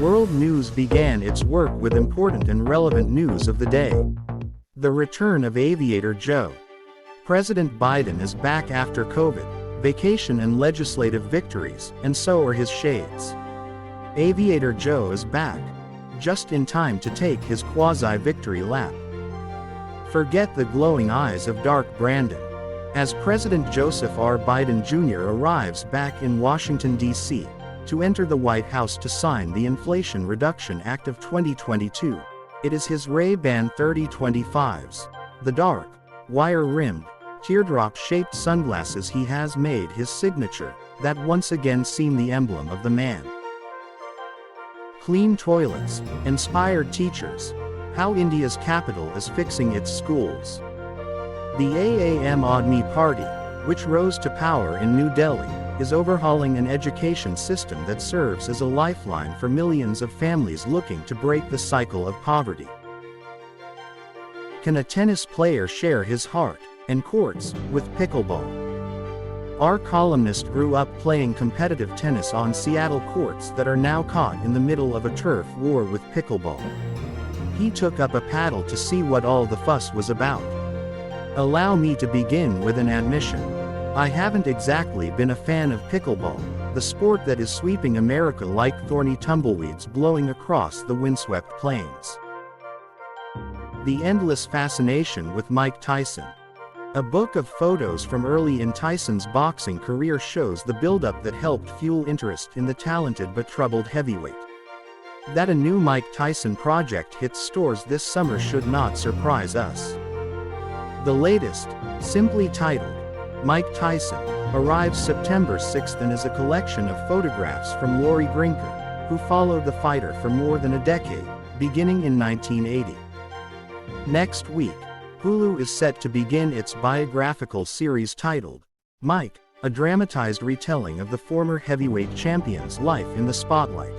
World News began its work with important and relevant news of the day. The return of Aviator Joe. President Biden is back after COVID, vacation and legislative victories, and so are his shades. Aviator Joe is back, just in time to take his quasi-victory lap. Forget the glowing eyes of Dark Brandon. As President Joseph R. Biden Jr. arrives back in Washington, D.C., to enter the White House to sign the Inflation Reduction Act of 2022, it is his Ray-Ban 3025s, the dark, wire-rimmed, teardrop-shaped sunglasses he has made his signature, that once again seem the emblem of the man. Clean toilets, inspired teachers, how India's capital is fixing its schools. The Aam Aadmi Party, which rose to power in New Delhi, is overhauling an education system that serves as a lifeline for millions of families looking to break the cycle of poverty. Can a tennis player share his heart and courts with pickleball? Our columnist grew up playing competitive tennis on Seattle courts that are now caught in the middle of a turf war with pickleball. He took up a paddle to see what all the fuss was about. Allow me to begin with an admission. I haven't exactly been a fan of pickleball, the sport that is sweeping America like thorny tumbleweeds blowing across the windswept plains. The Endless Fascination with Mike Tyson. A book of photos from early in Tyson's boxing career shows the buildup that helped fuel interest in the talented but troubled heavyweight. That a new Mike Tyson project hits stores this summer should not surprise us. The latest, simply titled Mike Tyson, arrives September 6th and is a collection of photographs from Laurie Grinker, who followed the fighter for more than a decade, beginning in 1980. Next week, Hulu is set to begin its biographical series titled Mike, a dramatized retelling of the former heavyweight champion's life in the spotlight.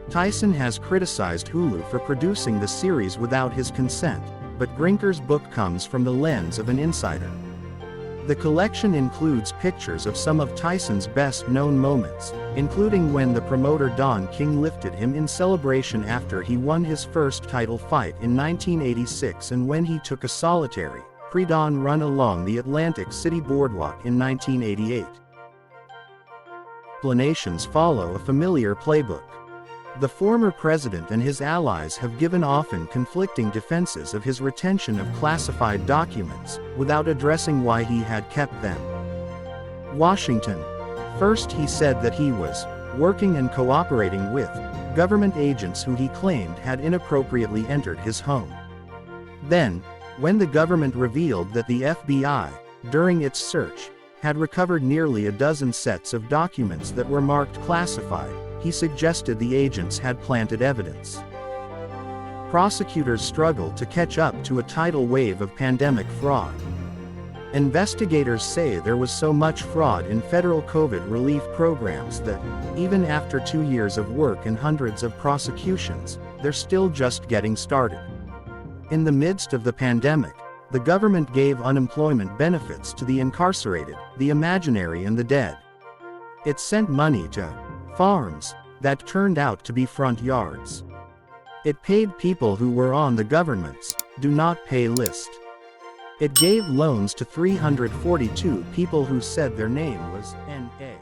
Tyson has criticized Hulu for producing the series without his consent, but Grinker's book comes from the lens of an insider. The collection includes pictures of some of Tyson's best-known moments, including when the promoter Don King lifted him in celebration after he won his first title fight in 1986 and when he took a solitary, pre-dawn run along the Atlantic City boardwalk in 1988. Explanations follow a familiar playbook. The former president and his allies have given often conflicting defenses of his retention of classified documents, without addressing why he had kept them. Washington. First he said that he was working and cooperating with government agents who he claimed had inappropriately entered his home. Then, when the government revealed that the FBI, during its search, had recovered nearly a dozen sets of documents that were marked classified, he suggested the agents had planted evidence. Prosecutors struggled to catch up to a tidal wave of pandemic fraud. Investigators say there was so much fraud in federal COVID relief programs that, even after 2 years of work and hundreds of prosecutions, they're still just getting started. In the midst of the pandemic, the government gave unemployment benefits to the incarcerated, the imaginary and the dead. It sent money to farms that turned out to be front yards. It paid people who were on the government's do not pay list. It gave loans to 342 people who said their name was N.A.